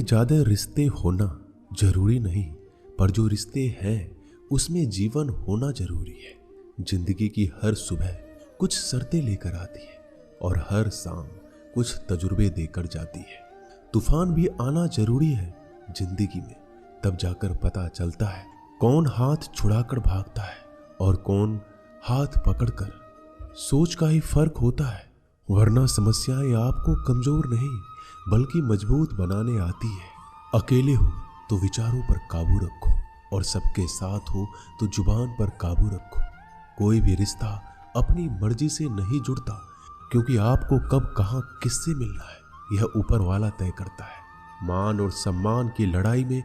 ज्यादा रिश्ते होना जरूरी नहीं, पर जो रिश्ते हैं उसमें जीवन होना जरूरी है। जिंदगी की हर सुबह कुछ शर्तें लेकर आती है और हर शाम कुछ तजुर्बे देकर जाती है। तूफान भी आना जरूरी है जिंदगी में, तब जाकर पता चलता है कौन हाथ छुड़ाकर भागता है और कौन हाथ पकड़कर। सोच का ही फर्क होता है, वरना समस्याएं आपको कमजोर नहीं बल्कि मजबूत बनाने आती है। अकेले हो तो विचारों पर काबू रखो और सबके साथ हो तो जुबान पर काबू रखो। कोई भी रिश्ता अपनी मर्जी से नहीं जुड़ता, क्योंकि आपको कब कहां किससे मिलना है यह ऊपर वाला तय करता है। मान और सम्मान की लड़ाई में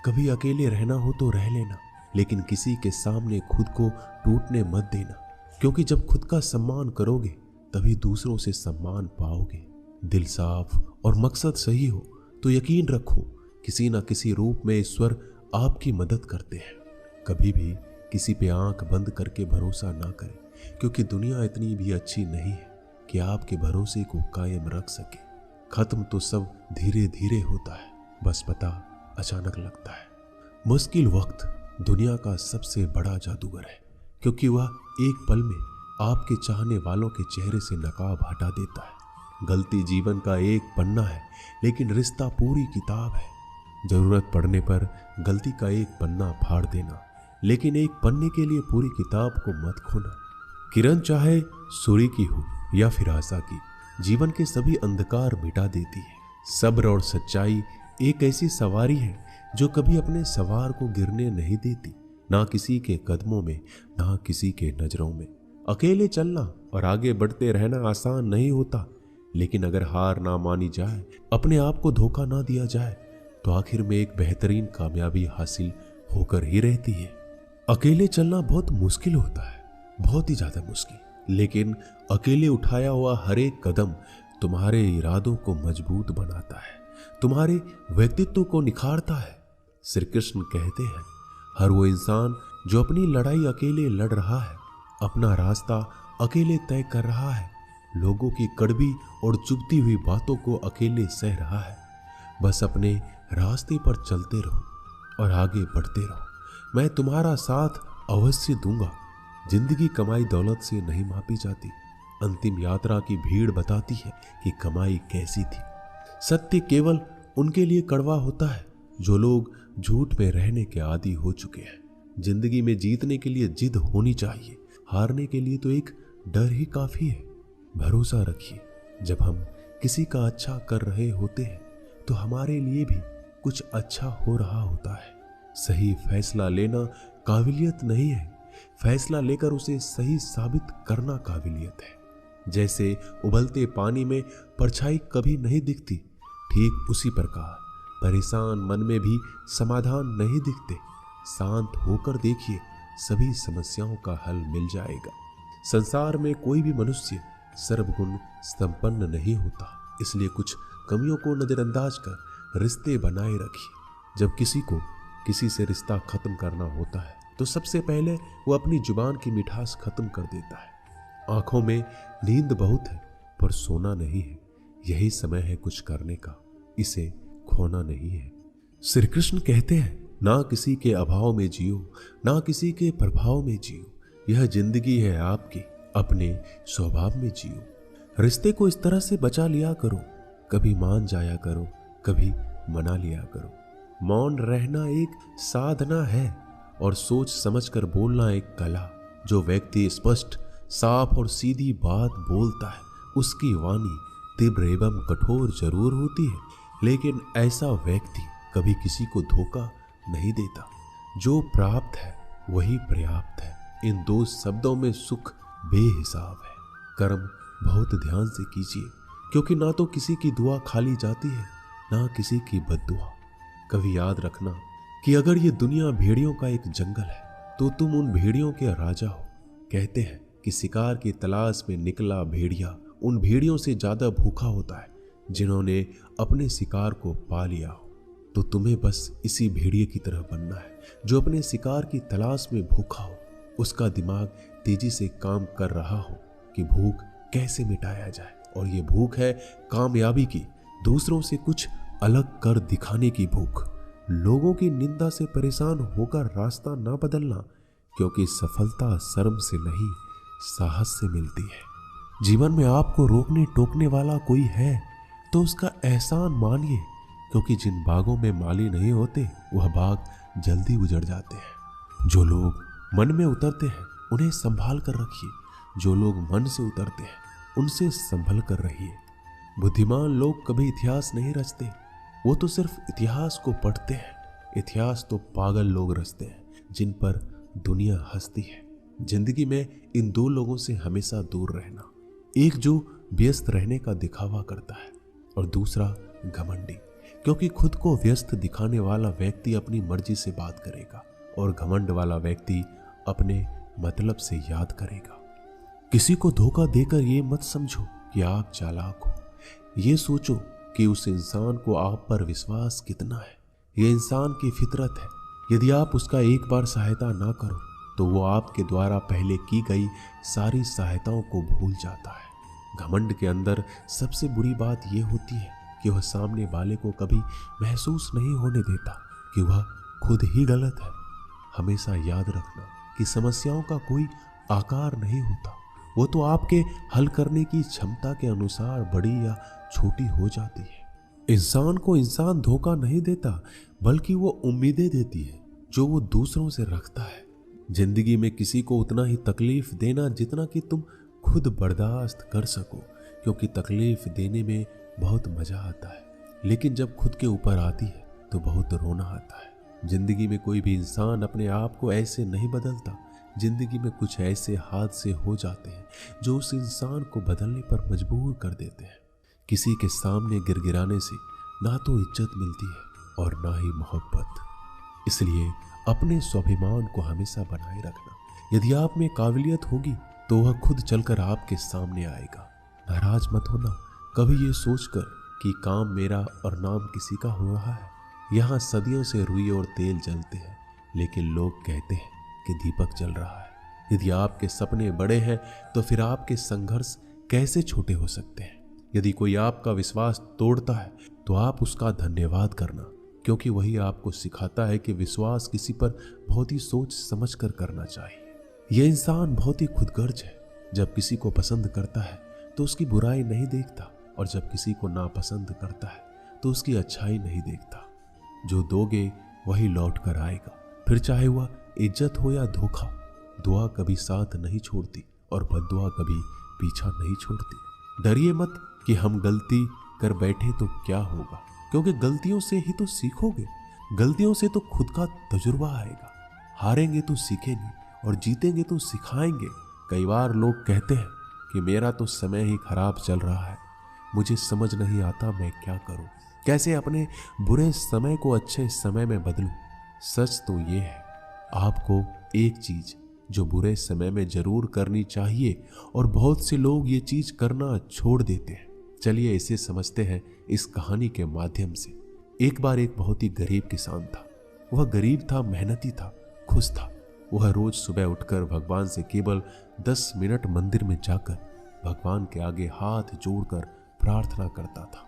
कभी अकेले रहना हो तो रह लेना, लेकिन किसी के सामने खुद को टूटने मत देना, क्योंकि जब खुद का सम्मान करोगे तभी दूसरों से सम्मान पाओगे। दिल साफ और मकसद सही हो तो यकीन रखो किसी न किसी रूप में ईश्वर आपकी मदद करते हैं। कभी भी किसी पे आंख बंद करके भरोसा ना करें, क्योंकि दुनिया इतनी भी अच्छी नहीं है कि आपके भरोसे को कायम रख सके। खत्म तो सब धीरे धीरे होता है, बस पता अचानक लगता है। मुश्किल वक्त दुनिया का सबसे बड़ा जादूगर है, क्योंकि वह एक पल में आपके चाहने वालों के चेहरे से नकाब हटा देता है। गलती जीवन का एक पन्ना है, लेकिन रिश्ता पूरी किताब है। जरूरत पड़ने पर गलती का एक पन्ना फाड़ देना, लेकिन एक पन्ने के लिए पूरी किताब को मत खोना। किरण चाहे सूर्य की हो या फिर आशा की, जीवन के सभी अंधकार मिटा देती है। सब्र और सच्चाई एक ऐसी सवारी है जो कभी अपने सवार को गिरने नहीं देती, ना किसी के कदमों में ना किसी के नजरों में। अकेले चलना और आगे बढ़ते रहना आसान नहीं होता, लेकिन अगर हार ना मानी जाए, अपने आप को धोखा ना दिया जाए, तो आखिर में एक बेहतरीन कामयाबी हासिल होकर ही रहती है। अकेले चलना बहुत मुश्किल होता है, बहुत ही ज्यादा मुश्किल, लेकिन अकेले उठाया हुआ हर एक कदम तुम्हारे इरादों को मजबूत बनाता है, तुम्हारे व्यक्तित्व को निखारता है। श्री कृष्ण कहते हैं, हर वो इंसान जो अपनी लड़ाई अकेले लड़ रहा है, अपना रास्ता अकेले तय कर रहा है, लोगों की कड़वी और चुभती हुई बातों को अकेले सह रहा है, बस अपने रास्ते पर चलते रहो और आगे बढ़ते रहो। मैं तुम्हारा साथ अवश्य दूंगा। जिंदगी कमाई दौलत से नहीं मापी जाती, अंतिम यात्रा की भीड़ बताती है कि कमाई कैसी थी। सत्य केवल उनके लिए कड़वा होता है जो लोग झूठ में रहने के आदी हो चुके हैं। जिंदगी में जीतने के लिए जिद होनी चाहिए, हारने के लिए तो एक डर ही काफी है। भरोसा रखिए, जब हम किसी का अच्छा कर रहे होते हैं तो हमारे लिए भी कुछ अच्छा हो रहा होता है। सही फैसला लेना काबिलियत नहीं है, फैसला लेकर उसे सही साबित करना काबिलियत है। जैसे उबलते पानी में परछाई कभी नहीं दिखती, ठीक उसी प्रकार परेशान मन में भी समाधान नहीं दिखते। शांत होकर देखिए, सभी समस्याओं का हल मिल जाएगा। संसार में कोई भी मनुष्य सर्वगुण संपन्न नहीं होता, इसलिए कुछ कमियों को नजरअंदाज कर रिश्ते बनाए रखिए। जब किसी को किसी से रिश्ता खत्म करना होता है तो सबसे पहले वो अपनी जुबान की मिठास खत्म कर देता है। आंखों में नींद बहुत है पर सोना नहीं है, यही समय है कुछ करने का, इसे खोना नहीं है। श्री कृष्ण कहते हैं, ना किसी के अभाव में जियो, ना किसी के प्रभाव में जियो, यह जिंदगी है आपकी, अपने स्वभाव में जियो। रिश्ते को इस तरह से बचा लिया करो, कभी मान जाया करो, कभी मना लिया करो। मौन रहना एक साधना है और सोच समझकर बोलना एक कला। जो व्यक्ति स्पष्ट, साफ और सीधी बात बोलता है, उसकी वाणी तीव्र एवं कठोर जरूर होती है, लेकिन ऐसा व्यक्ति कभी किसी को धोखा नहीं देता। जो प्राप्त है वही पर्याप्त है। इन दो शब्दों में सुख बेहिसाब है। कर्म बहुत ध्यान से कीजिए, क्योंकि ना तो किसी की दुआ खाली जाती है, ना किसी की बद्दुआ। कभी याद रखना कि अगर ये दुनिया भेड़ियों का एक जंगल है तो तुम उन भेड़ियों के राजा हो। कहते हैं कि शिकार की तलाश में निकला भेड़िया उन भेड़ियों से ज्यादा भूखा होता है जिन्होंने अपने शिकार को पा लिया हो। तो तुम्हें बस इसी भेड़िए की तरह बनना है जो अपने शिकार की तलाश में भूखा हो। उसका दिमाग तेजी से काम कर रहा हो कि भूख कैसे मिटाया जाए, और ये भूख है कामयाबी की, दूसरों से कुछ अलग कर दिखाने की भूख, लोगों की निंदा से परेशान होकर रास्ता ना बदलना, क्योंकि सफलता शर्म से नहीं साहस से मिलती है। जीवन में आपको रोकने टोकने वाला कोई है तो उसका एहसान मानिए, क्योंकि जिन बागों में माली नहीं होते वह बाग जल्दी उजड़ जाते हैं। जो लोग मन में उतरते हैं उन्हें संभाल कर रखिए, जो लोग मन से उतरते हैं उनसे संभल कर रहिए। बुद्धिमान लोग कभी इतिहास नहीं रचते, वो तो सिर्फ इतिहास को पढ़ते हैं। इतिहास तो पागल लोग रचते हैं जिन पर दुनिया हंसती है। जिंदगी में इन दो लोगों से हमेशा दूर रहना, एक जो व्यस्त रहने का दिखावा करता है और दूसरा घमंडी, क्योंकि खुद को व्यस्त दिखाने वाला व्यक्ति अपनी मर्जी से बात करेगा और घमंड वाला व्यक्ति अपने मतलब से याद करेगा। किसी को धोखा देकर ये मत समझो कि आप चालाक हो, ये सोचो कि उस इंसान को आप पर विश्वास कितना है। ये इंसान की फितरत है, यदि आप उसका एक बार सहायता ना करो तो वो आपके द्वारा पहले की गई सारी सहायताओं को भूल जाता है। घमंड के अंदर सबसे बुरी बात यह होती है कि वह सामने वाले को कभी महसूस नहीं होने देता कि वह खुद ही गलत है। हमेशा याद रखना कि समस्याओं का कोई आकार नहीं होता, वो तो आपके हल करने की क्षमता के अनुसार बड़ी या छोटी हो जाती है। इंसान को इंसान धोखा नहीं देता, बल्कि वो उम्मीदें देती है जो वो दूसरों से रखता है। जिंदगी में किसी को उतना ही तकलीफ देना जितना कि तुम खुद बर्दाश्त कर सको, क्योंकि तकलीफ देने में बहुत मजा आता है, लेकिन जब खुद के ऊपर आती है तो बहुत रोना आता है। जिंदगी में कोई भी इंसान अपने आप को ऐसे नहीं बदलता। जिंदगी में कुछ ऐसे हादसे हो जाते हैं जो उस इंसान को बदलने पर मजबूर कर देते हैं। किसी के सामने गिड़गिड़ाने से ना तो इज्जत मिलती है और ना ही मोहब्बत। इसलिए अपने स्वाभिमान को हमेशा बनाए रखना। यदि आप में काबिलियत होगी तो वह खुद चलकर आपके सामने आएगा। नाराज मत होना कभी ये सोचकर कि काम मेरा और नाम किसी का हो रहा है। यहाँ सदियों से रुई और तेल जलते हैं, लेकिन लोग कहते हैं कि दीपक जल रहा है। यदि आपके सपने बड़े हैं तो फिर आपके संघर्ष कैसे छोटे हो सकते हैं। यदि कोई आपका विश्वास तोड़ता है तो आप उसका धन्यवाद करना, क्योंकि वही आपको सिखाता है कि विश्वास किसी पर बहुत ही सोच समझ कर करना चाहिए। यह इंसान बहुत ही खुदगर्ज है। जब किसी को पसंद करता है तो उसकी बुराई नहीं देखता, और जब किसी को नापसंद करता है तो उसकी अच्छाई नहीं देखता। जो दोगे वही लौट कर आएगा, फिर चाहे वह इज्जत हो या धोखा। दुआ कभी साथ नहीं छोड़ती और बद्दुआ कभी पीछा नहीं छोड़ती। डरिए मत कि हम गलती कर बैठे तो क्या होगा, क्योंकि गलतियों से ही तो सीखोगे। गलतियों से तो खुद का तजुर्बा आएगा। हारेंगे तो सीखेंगे और जीतेंगे तो सिखाएंगे। कई बार लोग कहते हैं कि मेरा तो समय ही खराब चल रहा है, मुझे समझ नहीं आता मैं क्या करूं, कैसे अपने बुरे समय को अच्छे समय में बदलूं। सच तो ये है, आपको एक चीज जो बुरे समय में जरूर करनी चाहिए, और बहुत से लोग ये चीज करना छोड़ देते हैं। चलिए इसे समझते हैं इस कहानी के माध्यम से। एक बार एक बहुत ही गरीब किसान था। वह गरीब था, मेहनती था, खुश था। वह रोज सुबह उठकर भगवान से केवल 10 मिनट मंदिर में जाकर भगवान के आगे हाथ जोड़कर प्रार्थना करता था।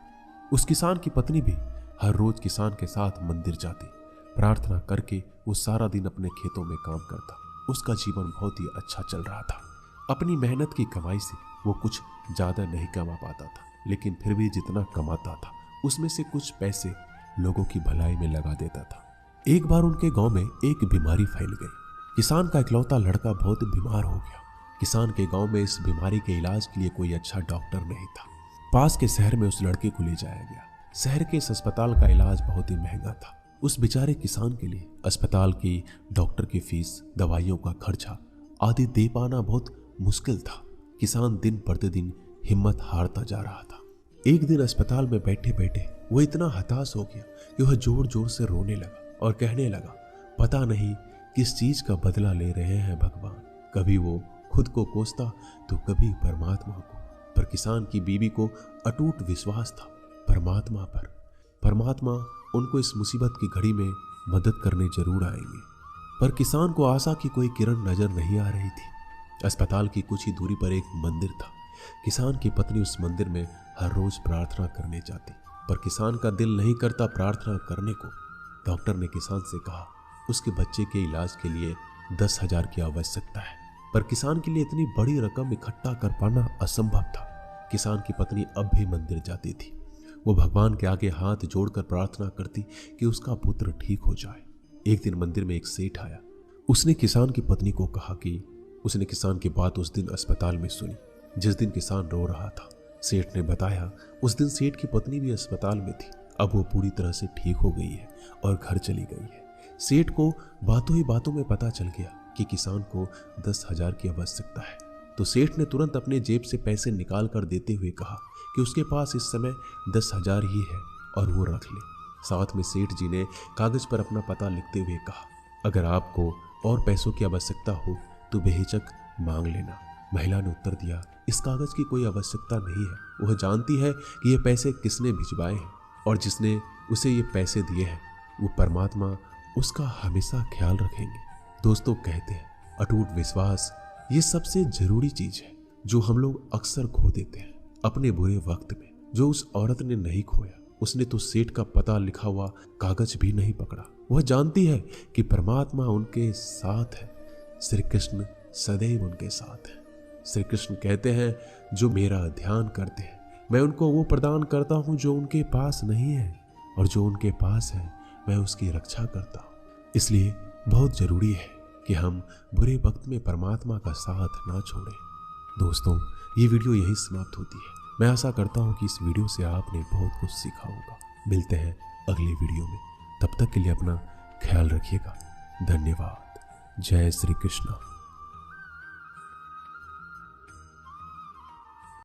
उस किसान की पत्नी भी हर रोज किसान के साथ मंदिर जाती। प्रार्थना करके वो सारा दिन अपने खेतों में काम करता। उसका जीवन बहुत ही अच्छा चल रहा था। अपनी मेहनत की कमाई से वो कुछ ज्यादा नहीं कमा पाता था, लेकिन फिर भी जितना कमाता था उसमें से कुछ पैसे लोगों की भलाई में लगा देता था। एक बार उनके गांव में एक बीमारी फैल गई। किसान का इकलौता लड़का बहुत बीमार हो गया। किसान के गांव में इस बीमारी के इलाज के लिए कोई अच्छा डॉक्टर नहीं था। पास के शहर में उस लड़के को ले जाया गया। शहर के इस अस्पताल का इलाज बहुत ही महंगा था। उस बेचारे किसान के लिए अस्पताल की डॉक्टर की फीस, दवाइयों का खर्चा आदि दे पाना बहुत मुश्किल था। किसान दिन प्रतिदिन हिम्मत हारता जा रहा था। एक दिन अस्पताल में बैठे बैठे वो इतना हताश हो गया कि वह जोर जोर से रोने लगा और कहने लगा, पता नहीं किस चीज का बदला ले रहे हैं भगवान। कभी वो खुद को कोसता तो कभी परमात्मा को। पर किसान की बीवी को अटूट विश्वास था परमात्मा पर। परमात्मा उनको इस मुसीबत की घड़ी में मदद करने जरूर आएंगे। पर किसान को आशा की कोई किरण नजर नहीं आ रही थी। अस्पताल की कुछ ही दूरी पर एक मंदिर था। किसान की पत्नी उस मंदिर में हर रोज प्रार्थना करने जाती। पर किसान का दिल नहीं करता प्रार्थना करने को। डॉक्टर ने किसान से कहा उसके बच्चे के इलाज के लिए 10,000 की आवश्यकता है, पर किसान के लिए इतनी बड़ी रकम इकट्ठा कर पाना असंभव था। किसान की पत्नी अब भी मंदिर जाती थी। वो भगवान के आगे हाथ जोड़कर प्रार्थना करती कि उसका पुत्र ठीक हो जाए। एक दिन मंदिर में एक सेठ आया। उसने किसान की पत्नी को कहा कि उसने किसान की बात उस दिन अस्पताल में सुनी जिस दिन किसान रो रहा था। सेठ ने बताया उस दिन सेठ की पत्नी भी अस्पताल में थी। अब वो पूरी तरह से ठीक हो गई है और घर चली गई है। सेठ को बातों ही बातों में पता चल गया कि किसान को 10,000 की आवश्यकता है। तो सेठ ने तुरंत अपने जेब से पैसे निकाल कर देते हुए कहा कि उसके पास इस समय 10,000 ही है और वो रख ले। साथ में सेठ जी ने कागज पर अपना पता लिखते हुए कहा अगर आपको और पैसों की आवश्यकता हो तो बेहिचक मांग लेना। महिला ने उत्तर दिया इस कागज की कोई आवश्यकता नहीं है। वह जानती है कि ये पैसे किसने भिजवाए हैं और जिसने उसे ये पैसे दिए हैं वो परमात्मा उसका हमेशा ख्याल रखेंगे। दोस्तों कहते हैं अटूट विश्वास ये सबसे जरूरी चीज है जो हम लोग अक्सर खो देते हैं अपने बुरे वक्त में। जो उस औरत ने नहीं खोया, उसने तो सेठ का पता लिखा हुआ कागज भी नहीं पकड़ा। वह जानती है कि परमात्मा उनके साथ है, श्री कृष्ण सदैव उनके साथ है। श्री कृष्ण कहते हैं जो मेरा ध्यान करते हैं मैं उनको वो प्रदान करता हूं जो उनके पास नहीं है, और जो उनके पास है मैं उसकी रक्षा करता हूं। इसलिए बहुत जरूरी है कि हम बुरे वक्त में परमात्मा का साथ ना छोड़ें। दोस्तों ये वीडियो यही समाप्त होती है। मैं आशा करता हूं कि इस वीडियो से आपने बहुत कुछ सीखा होगा। मिलते हैं अगली वीडियो में, तब तक के लिए अपना ख्याल रखिएगा। धन्यवाद। जय श्री कृष्ण।